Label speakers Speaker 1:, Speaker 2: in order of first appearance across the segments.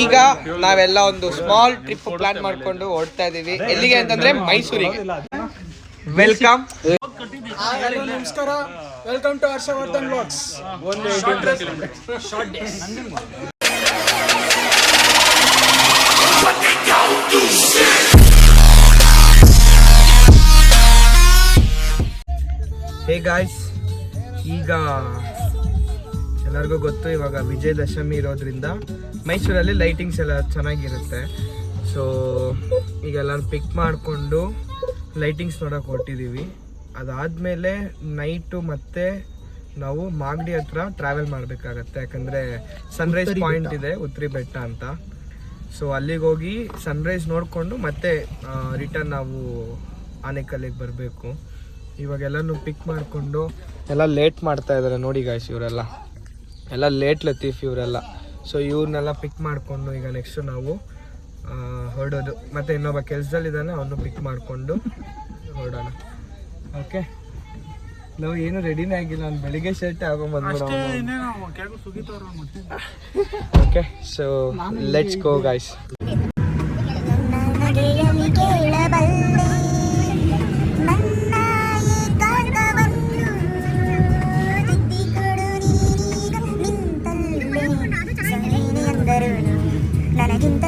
Speaker 1: ಈಗ ನಾವೆಲ್ಲ ಒಂದು ಸ್ಮಾಲ್ ಟ್ರಿಪ್ ಪ್ಲಾನ್ ಮಾಡ್ಕೊಂಡು ಹೊರಡ್ತಾ ಇದೀವಿ. ಎಲ್ಲಿಗೆ ಅಂತಂದ್ರೆ ಮೈಸೂರಿಗೆ. ವೆಲ್ಕಮ್.
Speaker 2: ನಮಸ್ಕಾರ, welcome to Harshavardhan vlogs. Short days.
Speaker 1: Hey guys, ಈಗ ಎಲ್ಲರಿಗೂ ಗೊತ್ತು ಇವಾಗ ವಿಜಯದಶಮಿ ಇರೋದ್ರಿಂದ ಮೈಸೂರಲ್ಲಿ ಲೈಟಿಂಗ್ಸ್ ಎಲ್ಲ ಚೆನ್ನಾಗಿರುತ್ತೆ. ಸೊ ಈಗ ಎಲ್ಲರೂ ಪಿಕ್ ಮಾಡಿಕೊಂಡು ಲೈಟಿಂಗ್ಸ್ ನೋಡೋಕೆ ಹೊರಟಿದ್ದೀವಿ. ಅದಾದಮೇಲೆ ನೈಟು ಮತ್ತೆ ನಾವು ಮಾಗಡಿ ಹತ್ರ ಟ್ರಾವೆಲ್ ಮಾಡಬೇಕಾಗತ್ತೆ, ಯಾಕಂದರೆ ಸನ್ರೈಸ್ ಪಾಯಿಂಟ್ ಇದೆ ಉತ್ತರಿ ಬೆಟ್ಟ ಅಂತ. ಸೊ ಅಲ್ಲಿಗೆ ಹೋಗಿ ಸನ್ರೈಸ್ ನೋಡಿಕೊಂಡು ಮತ್ತೆ ರಿಟರ್ನ್ ನಾವು ಆನೇಕಲ್ಲಿಗೆ ಬರಬೇಕು. ಇವಾಗೆಲ್ಲನೂ ಪಿಕ್ ಮಾಡಿಕೊಂಡು ಎಲ್ಲ ಲೇಟ್ ಮಾಡ್ತಾ ಇದ್ದಾರೆ ನೋಡಿ ಗಾಯ್ಸ್. ಇವರೆಲ್ಲ ಎಲ್ಲ ಲೇಟ್ ಲತೀಫ್ ಇವರೆಲ್ಲ. ಸೊ ಇವ್ರನ್ನೆಲ್ಲ ಪಿಕ್ ಮಾಡಿಕೊಂಡು ಈಗ ನೆಕ್ಸ್ಟು ನಾವು ಹೊರಡೋದು. ಮತ್ತು ಇನ್ನೊಬ್ಬ ಕೆಲಸದಲ್ಲಿದ್ದಾನೆ, ಅವನು ಪಿಕ್ ಮಾಡಿಕೊಂಡು ಹೊರಡೋಣ. ಓಕೆ, ನಾವು ಏನು ರೆಡಿನೇ ಆಗಿಲ್ಲ, ಅವ್ನು ಬೆಳಿಗ್ಗೆ ಶರ್ಟ್ ಆಗೊಂಬಂದ್ಬಿಡೋ. Okay, so let's go guys.
Speaker 3: ನನಗಿಂತ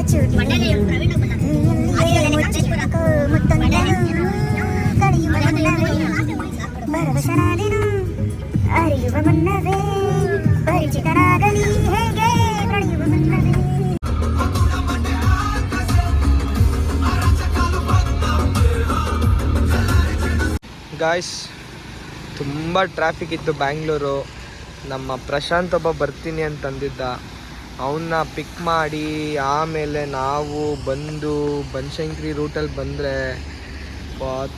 Speaker 3: ಅರಿಯುವ ಮುನ್ನವೇ ಪರಿಚಿತನಾಗಲಿ ಹೇಗೆ ನಡೆಯುವ ಮುನ್ನವೇ.
Speaker 1: ಗಾಯ್ಸ್, ತುಂಬ ಟ್ರಾಫಿಕ್ ಇತ್ತು ಬ್ಯಾಂಗ್ಳೂರು. ನಮ್ಮ ಪ್ರಶಾಂತ್ ಒಬ್ಬ ಬರ್ತೀನಿ ಅಂತಂದಿದ್ದ, ಅವನ್ನ ಪಿಕ್ ಮಾಡಿ ಆಮೇಲೆ ನಾವು ಬಂದು ಬನಶಂಕರಿ ರೂಟಲ್ಲಿ ಬಂದರೆ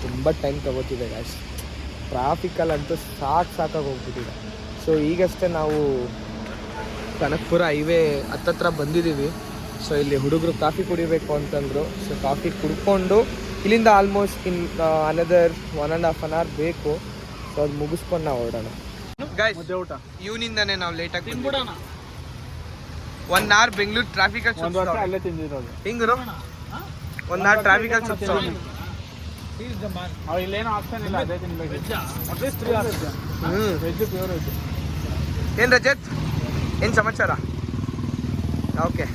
Speaker 1: ತುಂಬ ಟೈಮ್ ತಗೋತಿದೆ ಗಾಯ್ಸ್. ಟ್ರಾಫಿಕಲ್ಲಂತೂ ಸಾಕಾಗಿ ಹೋಗ್ಬಿಟ್ಟಿದೆ. ಸೊ ಈಗಷ್ಟೇ ನಾವು ಕನಕಪುರ ಹೈವೇ ಹತ್ತತ್ರ ಬಂದಿದ್ದೀವಿ. ಸೊ ಇಲ್ಲಿ ಹುಡುಗರು ಕಾಫಿ ಕುಡಿಬೇಕು ಅಂತಂದರು. ಸೊ ಕಾಫಿ ಕುಡ್ಕೊಂಡು ಇಲ್ಲಿಂದ ಆಲ್ಮೋಸ್ಟ್ ಅನದರ್ 1.5 hour ಬೇಕು. ಸೊ ಅದು ಮುಗಿಸ್ಕೊಂಡು ನಾವು ಹೊರಡೋಣ ಗಾಯ್ಸ್. ಇವನಿಂದನೇ ನಾವು ಲೇಟಾಗಿ ತಿನ್ಬಿಡೋಣ. 1 hour ಬೆಂಗಳೂರು ಟ್ರಾಫಿಕಲ್ಲಿ ಹಿಂಗರು 1 hour ಟ್ರಾಫಿಕಲ್ಲಿ ಸುತ್ತ. ಏನ್ ರಜತ್, ಏನ್ ಸಮಾಚಾರ? ಓಕೆ,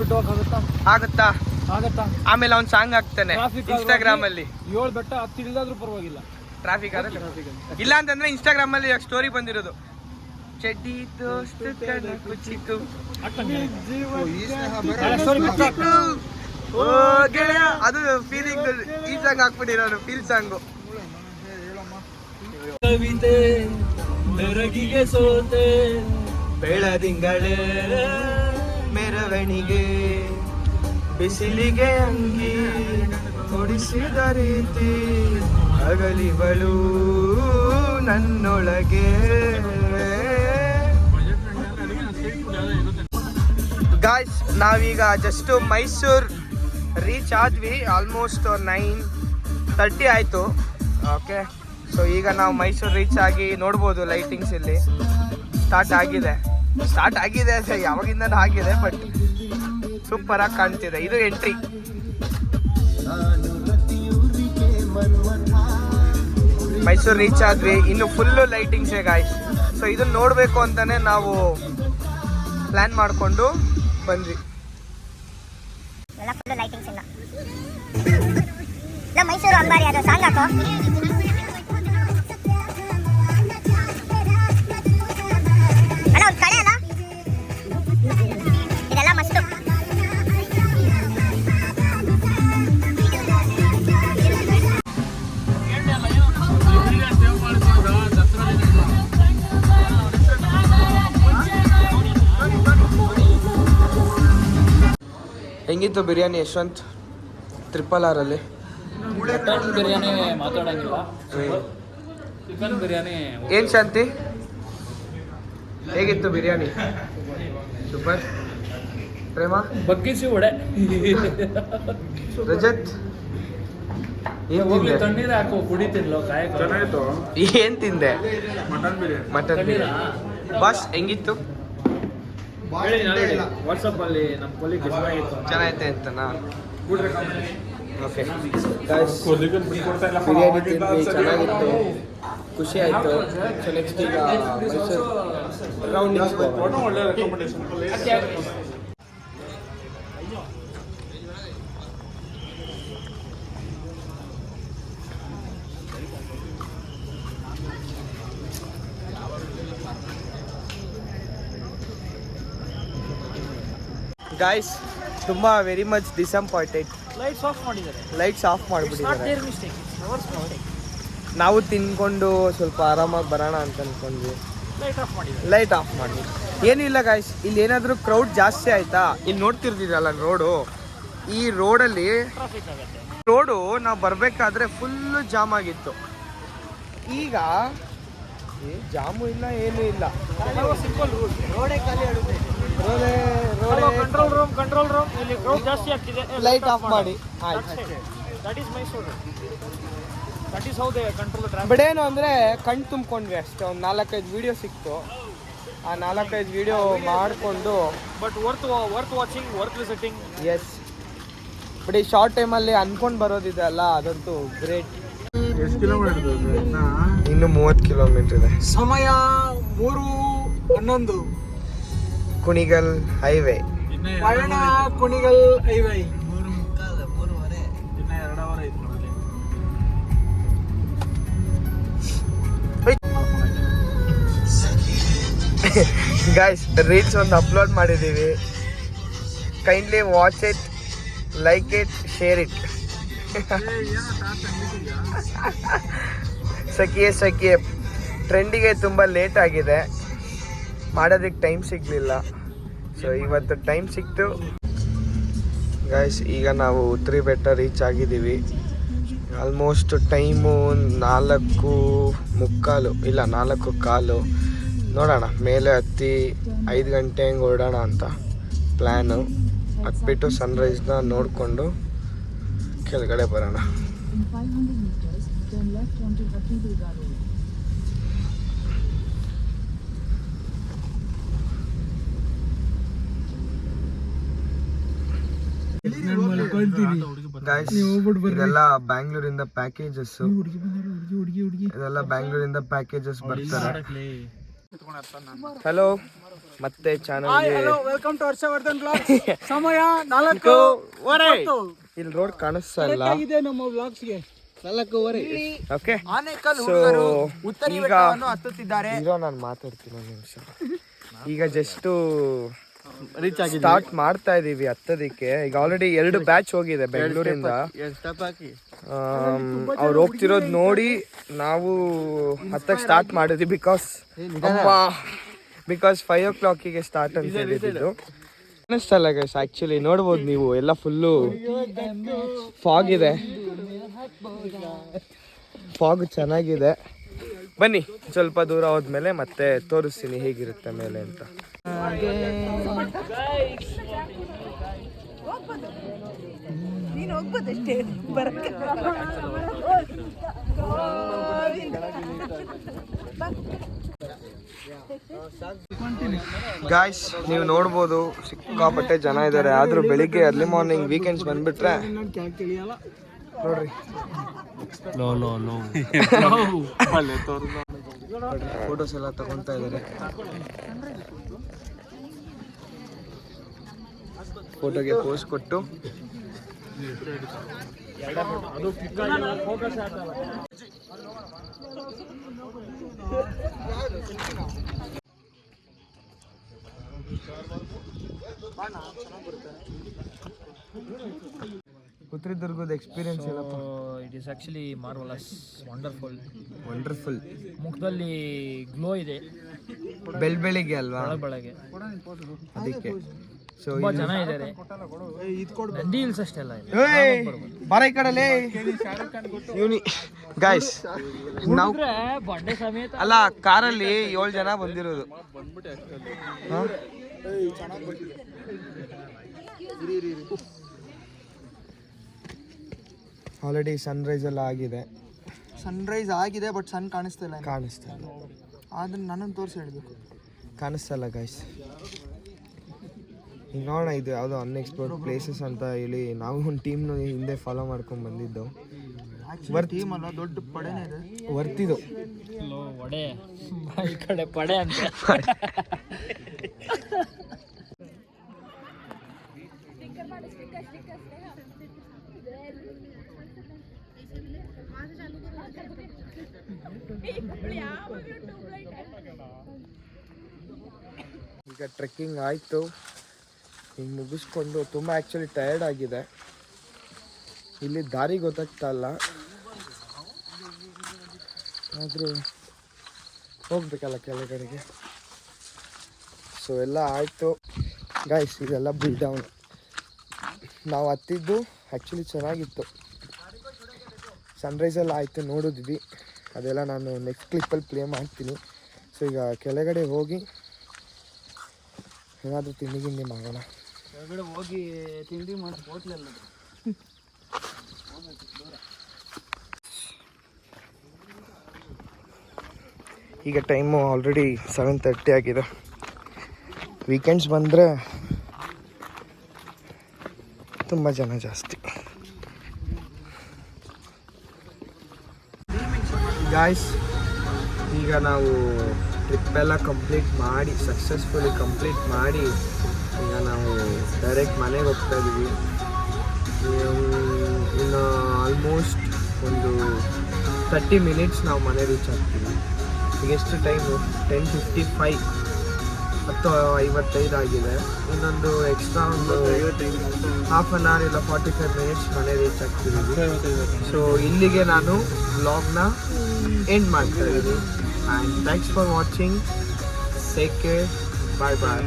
Speaker 2: ಬಿಟ್ಟು
Speaker 1: ಆಗುತ್ತಾ? ಆಮೇಲೆ ಅವ್ನು ಸಾಂಗ್ ಹಾಕ್ತಾನೆ ಇನ್ಸ್ಟಾಗ್ರಾಮ್ ಅಲ್ಲಿ.
Speaker 2: 7 ಬೆಟ್ಟ 10 ಇಳಿದಾದ್ರೂ ಪರವಾಗಿಲ್ಲ,
Speaker 1: ಟ್ರಾಫಿಕ್ ಇಲ್ಲ ಅಂತಂದ್ರೆ ಇನ್ಸ್ಟಾಗ್ರಾಮ್ ಅಲ್ಲಿ ಸ್ಟೋರಿ ಬಂದಿರೋದು. ಚಡ್ಡಿ ದೋಸ್ತ್ ಕಣ ಕುಚಿತು ಓ ಗೆಳೆಯ, ಅದು ಫೀಲಿಂಗ್. ಈ ಸಾಂಗ್ ಹಾಕ್ಬಿಟ್ಟಿರೋನು, ಫೀಲ್ ಸಾಂಗು. ಕವಿತೆ ಬೆರಗಿಗೆ ಸೋತೆ ಬೆಳದಿಂಗಳೇ ಮೆರವಣಿಗೆ ಬಿಸಿಲಿಗೆ ಅಂಗಿ ಕೊಡಿಸಿದ ರೀತಿ ಅಗಲಿಬಳು ನನ್ನೊಳಗೆ. ಗಾಯ್ಸ್, ನಾವೀಗ ಜಸ್ಟ್ ಮೈಸೂರು ರೀಚ್ ಆದ್ವಿ. ಆಲ್ಮೋಸ್ಟ್ 9:30 ಆಯಿತು. ಓಕೆ, ಸೊ ಈಗ ನಾವು ಮೈಸೂರು ರೀಚ್ ಆಗಿ ನೋಡ್ಬೋದು ಲೈಟಿಂಗ್ಸ್ ಇಲ್ಲಿ ಸ್ಟಾರ್ಟ್ ಆಗಿದೆ ಅದು ಯಾವಾಗಿಂದ ಆಗಿದೆ, ಬಟ್ ಸೂಪರಾಗಿ ಕಾಣ್ತಿದೆ. ಇದು ಎಂಟ್ರಿ. ಮೈಸೂರು ರೀಚ್ ಆದ್ವಿ, ಇನ್ನು ಫುಲ್ಲು ಲೈಟಿಂಗ್ಸೇ ಗಾಯ್ಸ್. ಸೊ ಇದನ್ನ ನೋಡಬೇಕು ಅಂತಾನೆ ನಾವು ಪ್ಲಾನ್ ಮಾಡಿಕೊಂಡು ಬಂದ್ವಿ.
Speaker 3: ಲೈಟಿಂಗ್ಸ್ ಇಲ್ಲ. ಮೈಸೂರು ಅಂಬಾರಿ ಅದು ಸಾಂಗ್ ಹಾಕೋ. ಅಣ್ಣ ಒಂದು ಕಳೆ ಅಲ್ಲ, ಇದೆಲ್ಲ ಮಸ್ತು.
Speaker 1: ಹೆಂಗಿತ್ತು ಬಿರಿಯಾನಿ ಯಶವಂತ್? 6RR ಅಲ್ಲಿ
Speaker 2: ಮಟನ್ ಬಿರಿಯಾನಿ ಮಾತಾಡಂಗಿಲ್ಲ, ಚಿಕನ್ ಬಿರಿಯಾನಿ.
Speaker 1: ಏನು ಶಾಂತಿ, ಹೇಗಿತ್ತು ಬಿರಿಯಾನಿ? ಸೂಪರ್. ಪ್ರೇಮ
Speaker 2: ಬಗ್ಗಿಸಿ ಒಡೆ.
Speaker 1: ರಜತ್
Speaker 2: ತಣ್ಣೀರು ಹಾಕೋ ಕುಡಿತಿರ್ಲೋ ಕಾಯ.
Speaker 1: ಏನ್ ತಿಂದೆ?
Speaker 2: Mutton biryani.
Speaker 1: Mutton biryani. Boss ಹೆಂಗಿತ್ತು?
Speaker 2: ವಾಟ್ಸಪ್ ಅಲ್ಲಿ ನಮ್ಮ ಕೊಲಿಗೆ
Speaker 1: ಚೆನ್ನಾಗೈತೆ ಅಂತನಾ? ಓಕೆ ಬಿರಿಯಾನಿ ತಿಂದ್ವಿ, ಚೆನ್ನಾಗಿತ್ತು, ಖುಷಿ ಆಯಿತು. ಸೊ ನೆಕ್ಸ್ಟ್ ಈಗ ಮೈಸೂರು ರೌಂಡಿಂಗ್ಸ್ ಗಾಯ್ಸ್, ತುಂಬ very much disappointed.
Speaker 2: Lights off ಮಾಡಿದ್ದಾರೆ.
Speaker 1: ಲೈಟ್ಸ್ ಆಫ್ ಮಾಡಿಬಿಟ್ಟಿದ್ದಾರೆ.
Speaker 2: Their mistake, ours mistake.
Speaker 1: ನಾವು ತಿನ್ಕೊಂಡು ಸ್ವಲ್ಪ ಆರಾಮಾಗಿ ಬರೋಣ ಅಂತ ಅನ್ಕೊಂಡ್ವಿ.
Speaker 2: ಲೈಟ್ ಆಫ್ ಮಾಡಿದ್ದಾರೆ.
Speaker 1: ಲೈಟ್ ಆಫ್ ಮಾಡಿ ಏನಿಲ್ಲ ಗಾಯ್ಸ್. ಇಲ್ಲಿ ಏನಾದರೂ ಕ್ರೌಡ್ ಜಾಸ್ತಿ ಆಯ್ತಾ, ಇಲ್ಲಿ ನೋಡ್ತಿರ್ತೀರಲ್ಲ ರೋಡು, ಈ ರೋಡಲ್ಲಿ
Speaker 2: ಟ್ರಾಫಿಕ್ ಆಗುತ್ತೆ.
Speaker 1: ರೋಡು ನಾವು ಬರಬೇಕಾದ್ರೆ ಫುಲ್ಲು ಜಾಮ್ ಆಗಿತ್ತು. ಈಗ ಜಾಮು ಇಲ್ಲ, ಏನೂ ಇಲ್ಲ.
Speaker 2: Simple rule.
Speaker 1: ರೋಡೇ ಖಾಲಿ ಆಗುತ್ತೆ.
Speaker 2: ಕಂಟ್ರೋಲ್ ರೂಮ್ ಇಲ್ಲಿ ಕ್ರೌಡ್ ಜಾಸ್ತಿ ಆಗ್ತಿದೆ.
Speaker 1: ಲೈಟ್ ಆಫ್ ಮಾಡಿ ಆಯ್ತು.
Speaker 2: That is Mysuru. That is how they control traffic.
Speaker 1: But ಏನು ಅಂದರೆ ಕಣ್ಣು ತುಂಬ್ಕೊಂಡ್ವಿ ಅಷ್ಟೇ. ಒಂದು 4-5 ವೀಡಿಯೋ ಸಿಕ್ತು. ಆ 4-5 ವೀಡಿಯೋ ಮಾಡಿಕೊಂಡು
Speaker 2: but worth watching, worth visiting.
Speaker 1: Yes, but ಈ ಶಾರ್ಟ್ ಟೈಮಲ್ಲಿ ಅನ್ಕೊಂಡು ಬರೋದಿದೆ ಅಲ್ಲ, ಅದಂತೂ ಗ್ರೇಟ್.
Speaker 4: ಎಷ್ಟು ಕಿಲೋಮೀಟರ್?
Speaker 1: ಇನ್ನು 30 ಕಿಲೋಮೀಟರ್ ಇದೆ.
Speaker 4: ಸಮಯ 3:11.
Speaker 1: ಕುಣಿಗಲ್ ಹೈವೇ.
Speaker 4: ಪಯಣ ಕುಣಿಗಲ್ ಹೈವೇ. 3:15. ಇನ್ನ 2 ಅವರ್ ಐತೆ ನೋಡಿ.
Speaker 1: ಗಾಯ್ಸ್, ರೀಲ್ಸ್ ಒಂದು ಅಪ್ಲೋಡ್ ಮಾಡಿದ್ದೀವಿ. Kindly watch it, like it, share it. ಸಖಿಯೇ ಟ್ರೆಂಡಿಗೆ ತುಂಬ ಲೇಟ್ ಆಗಿದೆ, ಮಾಡೋದಕ್ಕೆ ಟೈಮ್ ಸಿಗಲಿಲ್ಲ. ಸೊ ಇವತ್ತು ಟೈಮ್ ಸಿಕ್ತು ಗಾಯ್ಸ್. ಈಗ ನಾವು ಉತ್ತರಿ ಬೆಟ್ಟ ರೀಚ್ ಆಗಿದ್ದೀವಿ. ಆಲ್ಮೋಸ್ಟ್ ಟೈಮು 4:15 ಇಲ್ಲ 4:15. ನೋಡೋಣ, ಮೇಲೆ ಹತ್ತಿ 5 ಗಂಟೆ ಹಂಗೆ ಹೊರಡೋಣ ಅಂತ ಪ್ಲ್ಯಾನು. ಹತ್ಬಿಟ್ಟು ಸನ್ರೈಸ್ನ ನೋಡಿಕೊಂಡು ಕೆಳಗಡೆ ಬರೋಣ. ಗಾಯ್ಸ್, ಇದೆಲ್ಲ ಬ್ಯಾಂಗ್ಳೂರಿಂದ ಪ್ಯಾಕೇಜಸ್. ಇದೆಲ್ಲ ಬ್ಯಾಂಗ್ಳೂರಿಂದ ಪ್ಯಾಕೇಜಸ್ ಬರ್ತಾರೆ. ಹಲೋ, ಮತ್ತೆ ಚಾನಲ್ಗೆ
Speaker 4: ವೆಲ್ಕಮ್ ಟು ಹರ್ಷವರ್ಧನ್ ಬ್ಲಾಗ್ಸ್. ಸಮಯ 4:20.
Speaker 1: ಇಲ್ಲಿ ರೋಡ್ ಕಾಣಿಸ್ತಾ ಇಲ್ಲ.
Speaker 4: ಇದೆ ನಮ್ಮ ಬ್ಲಾಗ್ಸ್ಗೆ 4:20.
Speaker 1: ಓಕೆ, ಸೊ ಈಗ ಇರೋ ನಾನು ಮಾತಾಡ್ತೀನಿ ಒಂದು ನಿಮಿಷ. ಈಗ ಜಸ್ಟು
Speaker 4: ರೀಚ್ ಆಗಿ
Speaker 1: ಸ್ಟಾರ್ಟ್ ಮಾಡ್ತಾ ಇದೀವಿ ಹತ್ತೋದಕ್ಕೆ. ಈಗ ಆಲ್ರೆಡಿ 2 ಬ್ಯಾಚ್ ಹೋಗಿದೆ ಬೆಂಗಳೂರಿಂದ. ಅವ್ರು ಹೋಗ್ತಿರೋದು ನೋಡಿ ನಾವು ಹತ್ತಕ್ಕೆ ಸ್ಟಾರ್ಟ್ ಮಾಡಿದ್ವಿ. ಬಿಕಾಸ್ 5 o'clock ಸ್ಟಾರ್ಟ್ ಅಂತ ಹೇಳಿದ್ದು. ಅನ್ನಿಸ್ತಲ್ಲ ಗೈಸ್, ಆ್ಯಕ್ಚುಲಿ ನೋಡ್ಬೋದು ನೀವು, ಎಲ್ಲ ಫುಲ್ಲು ಫಾಗ್ ಇದೆ. ಫಾಗ್ ಚೆನ್ನಾಗಿದೆ. ಬನ್ನಿ, ಸ್ವಲ್ಪ ದೂರ ಹೋದ್ಮೇಲೆ ಮತ್ತೆ ತೋರಿಸ್ತೀನಿ ಹೇಗಿರುತ್ತೆ ಮೇಲೆ ಅಂತ. ಗಾಯ್ಸ್, ನೀವು ನೋಡ್ಬೋದು ಸಿಕ್ಕಾಪಟ್ಟೆ ಜನ ಇದ್ದಾರೆ. ಆದ್ರೂ ಬೆಳಿಗ್ಗೆ ಅರ್ಲಿ ಮಾರ್ನಿಂಗ್ ವೀಕೆಂಡ್ಸ್ ಬಂದ್ಬಿಟ್ರೆ ನೋಡ್ರಿ ಫೋಟೋಸ್ ಎಲ್ಲ ತಗೊಂತಾ ಇದ್ದಾರೆ. ಫೋಟೋಗೆ ಪೋಸ್ ಕೊಟ್ಟು ಚಿತ್ರದುರ್ಗದ ಎಕ್ಸ್ಪೀರಿಯನ್ಸ್ ಏನಪ್ಪ?
Speaker 2: It is actually marvellous, wonderful. ಮುಖದಲ್ಲಿ ಗ್ಲೋ ಇದೆ
Speaker 1: ಬೆಳಿಗ್ಗೆ ಅಲ್ವಾ,
Speaker 2: ಬೆಳಗ್ಗೆ.
Speaker 1: ಅದಕ್ಕೆ ಸೊ
Speaker 2: ತುಂಬಾ ಜನ ಇದ್ದಾರೆ. ನಂದಿ ಹಿಲ್ಸ್ ಅಷ್ಟೆಲ್ಲ
Speaker 1: ಬಾರ ಈ ಕಡೆ ಗಾಯ್ಸ್. ನಾವು
Speaker 2: ಬಂಡೆ ಸಮೇತ
Speaker 1: ಅಲ್ಲ, ಕಾರಲ್ಲಿ 7 ಜನ ಬಂದಿರೋದು. ಆಲ್ರೆಡಿ ಸನ್ರೈಸ್ ಎಲ್ಲ ಆಗಿದೆ.
Speaker 4: ಸನ್ರೈಸ್ ಆಗಿದೆ, ಬಟ್ ಸನ್ ಕಾಣಿಸ್ತಾ ಇಲ್ಲ.
Speaker 1: ಕಾಣಿಸ್ತಾ ಇಲ್ಲ,
Speaker 4: ಅದನ್ನ ನನ್ನನ್ನು ತೋರಿಸಿ ಹೇಳಬೇಕು.
Speaker 1: ಕಾಣಿಸ್ತಲ್ಲ ಗಾಯ್ಸ್. ಈಗ ನೋಡೋಣ, ಇದು ಯಾವುದೋ ಅನ್ಎಕ್ಸ್ಪ್ಲೋರ್ಡ್ ಪ್ಲೇಸಸ್ ಅಂತ ಹೇಳಿ ನಾವು ಒಂದು ಟೀಮ್ನ ಹಿಂದೆ ಫಾಲೋ ಮಾಡ್ಕೊಂಡು ಬಂದಿದ್ದು.
Speaker 4: ಟೀಮ್ ಅಲ್ಲ, ದೊಡ್ಡ ಪಡೆನೇ ಇದೆ.
Speaker 1: ವರ್ತಿದು
Speaker 2: ಒಡೆ ಈ ಕಡೆ ಪಡೆ ಅಂತ.
Speaker 1: ಈಗ ಟ್ರೆಕ್ಕಿಂಗ್ ಆಯಿತು, ಈಗ ಮುಗಿಸ್ಕೊಂಡು ತುಂಬ ಆ್ಯಕ್ಚುಲಿ ಟಯರ್ಡ್ ಆಗಿದೆ. ಇಲ್ಲಿ ದಾರಿ ಗೊತ್ತಾಗ್ತಾ ಇಲ್ಲ, ಆದರೂ ಹೋಗ್ಬೇಕಲ್ಲ ಕೆಳಗಡೆಗೆ. ಸೊ ಎಲ್ಲ ಆಯಿತು ಗೈಸ್, ಇದೆಲ್ಲ ಬುಲ್ ಡೌನ್. ನಾವು ಹತ್ತಿದ್ದು ಆ್ಯಕ್ಚುಲಿ ಚೆನ್ನಾಗಿತ್ತು, ಸನ್ರೈಸೆಲ್ಲ ಆಯಿತು, ನೋಡಿದ್ವಿ. ಅದೆಲ್ಲ ನಾನು ನೆಕ್ಸ್ಟ್ ಕ್ಲಿಪ್ಪಲ್ಲಿ ಪ್ಲೇ ಮಾಡ್ತೀನಿ. ಸೊ ಈಗ ಕೆಳಗಡೆ ಹೋಗಿ ಏನಾದರೂ ತಿಂಡಿ ಮಾಡೋಣ.
Speaker 2: ಹೊರಗಡೆ ಹೋಗಿ ತಿಂಡಿ ಮಾಡಿ ಹೋಟ್ಲೆಲ್ಲ
Speaker 1: ಈಗ ಟೈಮು ಆಲ್ರೆಡಿ 7:30 ಆಗಿದೆ. ವೀಕೆಂಡ್ಸ್ ಬಂದರೆ ತುಂಬ ಜನ ಜಾಸ್ತಿ. ಗಾಯ್ಸ್, ಈಗ ನಾವು ಟ್ರಿಪ್ಪೆಲ್ಲ ಕಂಪ್ಲೀಟ್ ಮಾಡಿ, ಸಕ್ಸಸ್ಫುಲಿ ಕಂಪ್ಲೀಟ್ ಮಾಡಿ, ಈಗ ನಾವು ಡೈರೆಕ್ಟ್ ಮನೆಗೆ ಹೋಗ್ತಾ ಇದ್ದೀವಿ. ಇನ್ನು ಆಲ್ಮೋಸ್ಟ್ ಒಂದು 30 ಮಿನಿಟ್ಸ್ ನಾವು ಮನೆ ರೀಚ್ ಆಗ್ತೀವಿ. ಈಗ ಎಷ್ಟು ಟೈಮು? 10:55, 10:55 ಆಗಿದೆ. ಇನ್ನೊಂದು ಎಕ್ಸ್ಟ್ರಾ ಒಂದು ಹಾಫ್ ಆನ್ ಅವರ್ ಇಲ್ಲ 45 ಮಿನಿಟ್ಸ್ ಮನೆ ರೀಚ್ ಆಗ್ತೀವಿ. ಸೊ ಇಲ್ಲಿಗೆ ನಾನು ವ್ಲಾಗ್ನ ಎಂಡ್ ಮಾಡ್ತಾ ಇದ್ದೀನಿ. And thanks for watching. Take care. Bye bye.